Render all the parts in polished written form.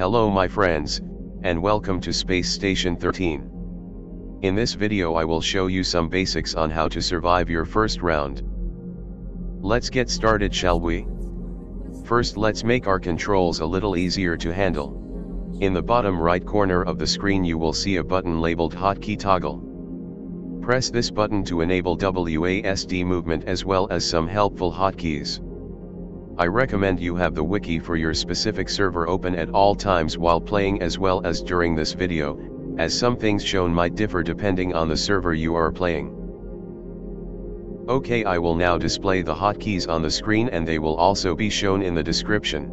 Hello my friends, and welcome to Space Station 13. In this video I will show you some basics on how to survive your first round. Let's get started, shall we? First, let's make our controls a little easier to handle. In the bottom right corner of the screen you will see a button labeled Hotkey Toggle. Press this button to enable WASD movement as well as some helpful hotkeys. I recommend you have the wiki for your specific server open at all times while playing as well as during this video, as some things shown might differ depending on the server you are playing. Okay, I will now display the hotkeys on the screen and they will also be shown in the description.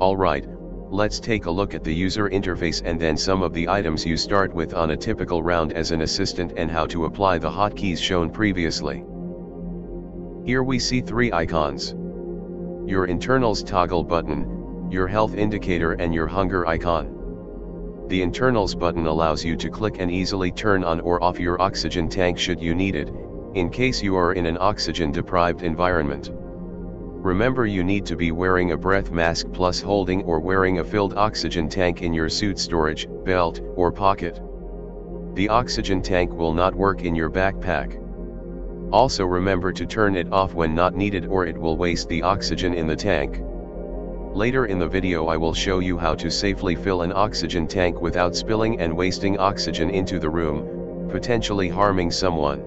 Alright, let's take a look at the user interface and then some of the items you start with on a typical round as an assistant and how to apply the hotkeys shown previously. Here we see three icons: your internals toggle button, your health indicator and your hunger icon. The internals button allows you to click and easily turn on or off your oxygen tank should you need it, in case you are in an oxygen deprived environment. Remember, you need to be wearing a breath mask plus holding or wearing a filled oxygen tank in your suit storage, belt, or pocket. The oxygen tank will not work in your backpack. Also remember to turn it off when not needed or it will waste the oxygen in the tank. Later in the video I will show you how to safely fill an oxygen tank without spilling and wasting oxygen into the room, potentially harming someone.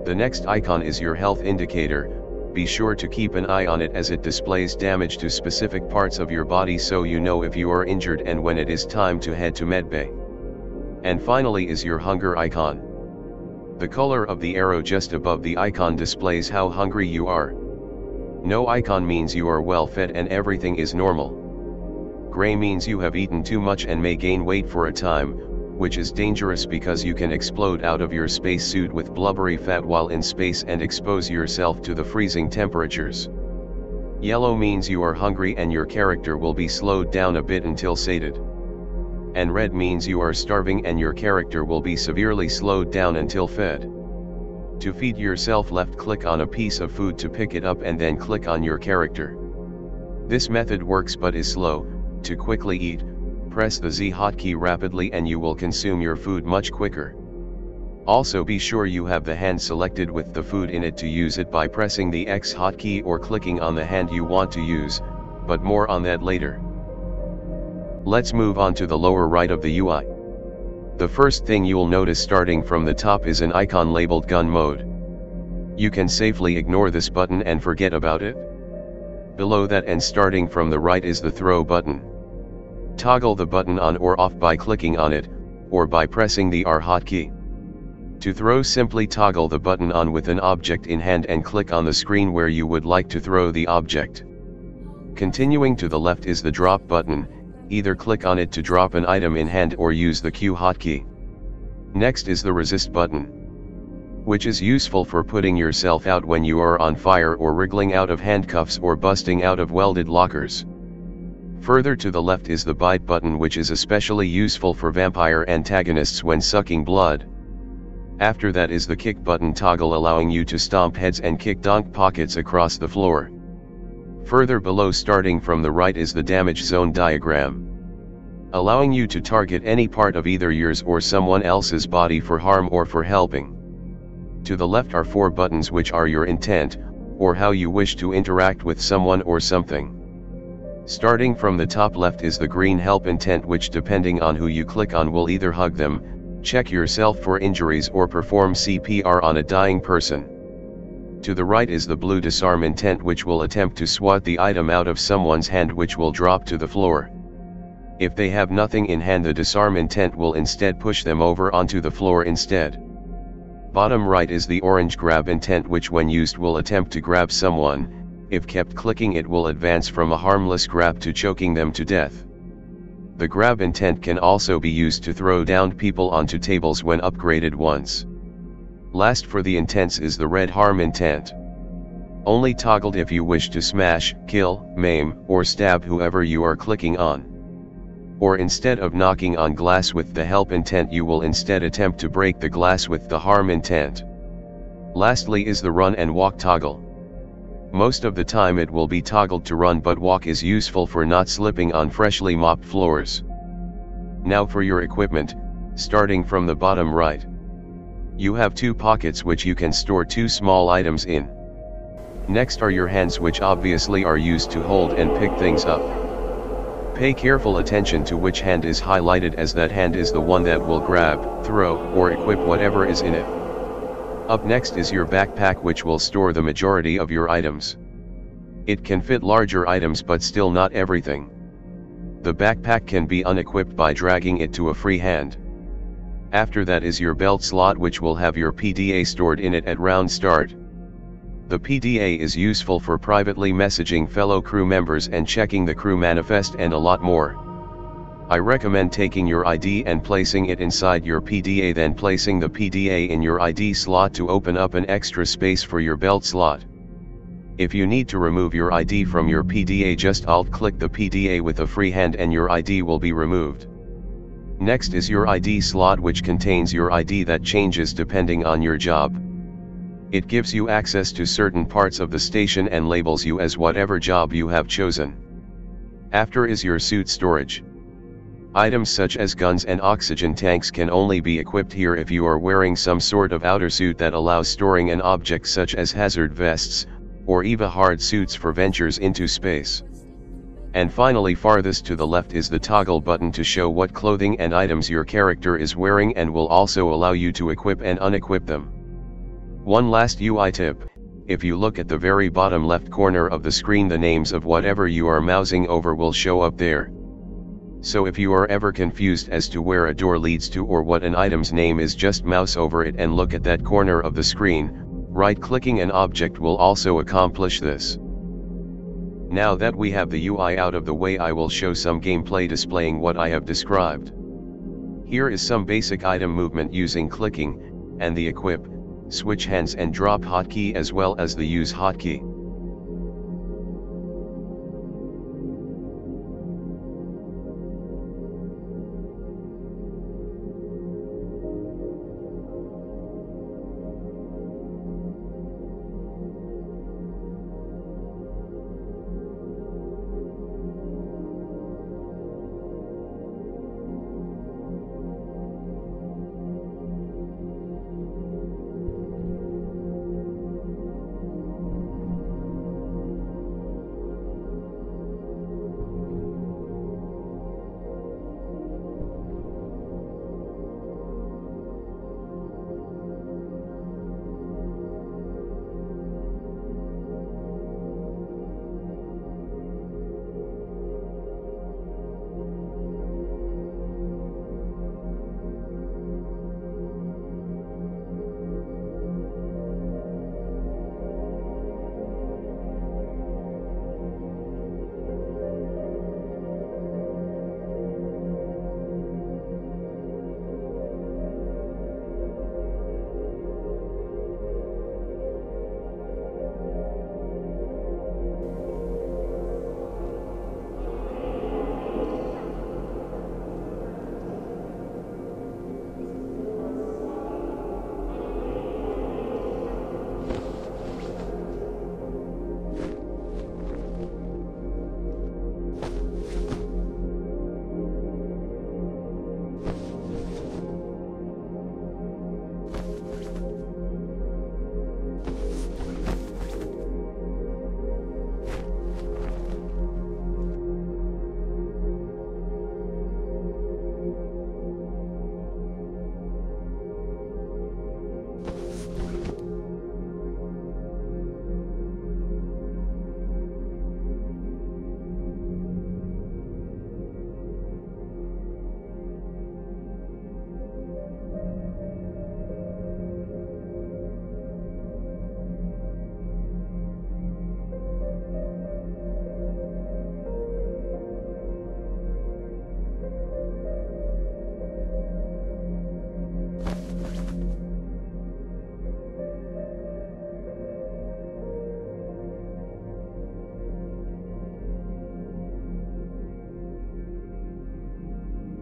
The next icon is your health indicator. Be sure to keep an eye on it as it displays damage to specific parts of your body so you know if you are injured and when it is time to head to medbay. And finally is your hunger icon. The color of the arrow just above the icon displays how hungry you are. No icon means you are well fed and everything is normal. Gray means you have eaten too much and may gain weight for a time, which is dangerous because you can explode out of your spacesuit with blubbery fat while in space and expose yourself to the freezing temperatures. Yellow means you are hungry and your character will be slowed down a bit until sated. And red means you are starving and your character will be severely slowed down until fed. To feed yourself, left click on a piece of food to pick it up and then click on your character. This method works but is slow. To quickly eat, press the Z hotkey rapidly and you will consume your food much quicker. Also be sure you have the hand selected with the food in it to use it by pressing the X hotkey or clicking on the hand you want to use, but more on that later. Let's move on to the lower right of the UI. The first thing you'll notice starting from the top is an icon labeled gun mode. You can safely ignore this button and forget about it. Below that and starting from the right is the throw button. Toggle the button on or off by clicking on it, or by pressing the R hotkey. To throw, simply toggle the button on with an object in hand and click on the screen where you would like to throw the object. Continuing to the left is the drop button. Either click on it to drop an item in hand or use the Q hotkey. Next is the resist button, which is useful for putting yourself out when you are on fire or wriggling out of handcuffs or busting out of welded lockers. Further to the left is the bite button, which is especially useful for vampire antagonists when sucking blood. After that is the kick button toggle, allowing you to stomp heads and kick donk pockets across the floor. Further below, starting from the right, is the damage zone diagram, allowing you to target any part of either yours or someone else's body for harm or for helping. To the left are four buttons, which are your intent, or how you wish to interact with someone or something. Starting from the top left is the green help intent, which depending on who you click on will either hug them, check yourself for injuries or perform CPR on a dying person. To the right is the blue disarm intent, which will attempt to swat the item out of someone's hand, which will drop to the floor. If they have nothing in hand, the disarm intent will instead push them over onto the floor instead. Bottom right is the orange grab intent, which when used will attempt to grab someone. If kept clicking, it will advance from a harmless grab to choking them to death. The grab intent can also be used to throw downed people onto tables when upgraded once. Last for the intents is the red harm intent. Only toggled if you wish to smash, kill, maim, or stab whoever you are clicking on. Or instead of knocking on glass with the help intent, you will instead attempt to break the glass with the harm intent. Lastly is the run and walk toggle. Most of the time it will be toggled to run, but walk is useful for not slipping on freshly mopped floors. Now for your equipment, starting from the bottom right. You have 2 pockets which you can store 2 small items in. Next are your hands, which obviously are used to hold and pick things up. Pay careful attention to which hand is highlighted, as that hand is the one that will grab, throw, or equip whatever is in it. Up next is your backpack, which will store the majority of your items. It can fit larger items but still not everything. The backpack can be unequipped by dragging it to a free hand. After that is your belt slot, which will have your PDA stored in it at round start. The PDA is useful for privately messaging fellow crew members and checking the crew manifest and a lot more. I recommend taking your ID and placing it inside your PDA, then placing the PDA in your ID slot to open up an extra space for your belt slot. If you need to remove your ID from your PDA, just alt-click the PDA with a free hand and your ID will be removed. Next is your ID slot, which contains your ID that changes depending on your job. It gives you access to certain parts of the station and labels you as whatever job you have chosen. After is your suit storage. Items such as guns and oxygen tanks can only be equipped here if you are wearing some sort of outer suit that allows storing an object such as hazard vests, or EVA hard suits for ventures into space. And finally, farthest to the left is the toggle button to show what clothing and items your character is wearing, and will also allow you to equip and unequip them. One last UI tip: if you look at the very bottom left corner of the screen, the names of whatever you are mousing over will show up there. So if you are ever confused as to where a door leads to or what an item's name is, just mouse over it and look at that corner of the screen. Right-clicking an object will also accomplish this. Now that we have the UI out of the way, I will show some gameplay displaying what I have described. Here is some basic item movement using clicking, and the equip, switch hands and drop hotkey, as well as the use hotkey.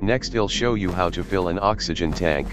Next I'll show you how to fill an oxygen tank.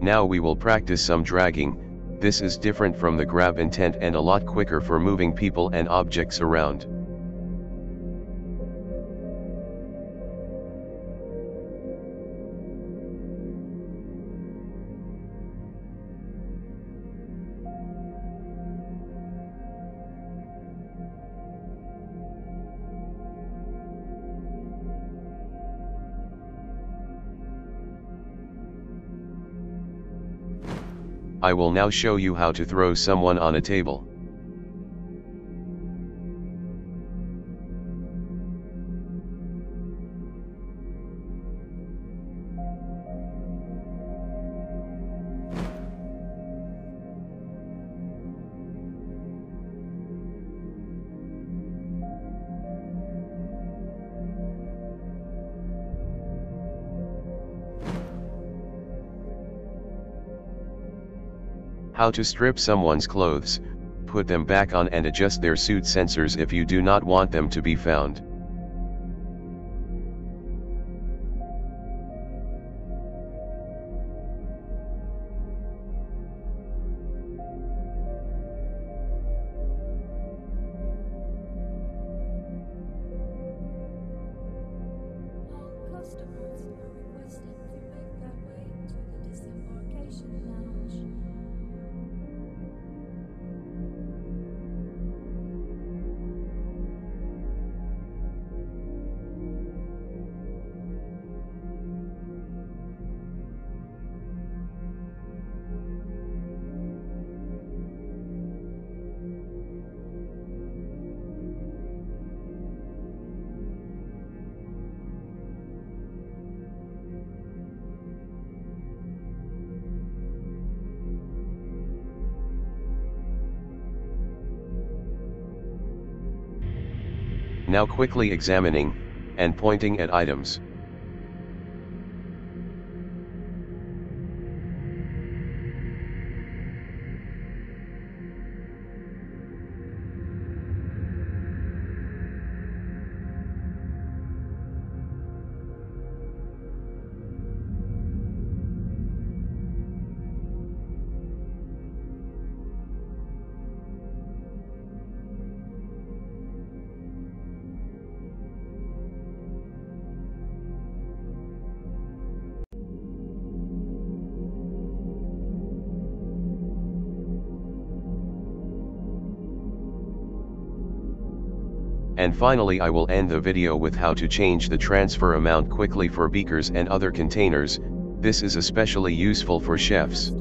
Now we will practice some dragging. This is different from the grab intent and a lot quicker for moving people and objects around. I will now show you how to throw someone on a table. How to strip someone's clothes, put them back on and adjust their suit sensors if you do not want them to be found. Customers are requested to make their way to the disembarkation lounge. Now quickly examining, and pointing at items. And finally I will end the video with how to change the transfer amount quickly for beakers and other containers. This is especially useful for chefs.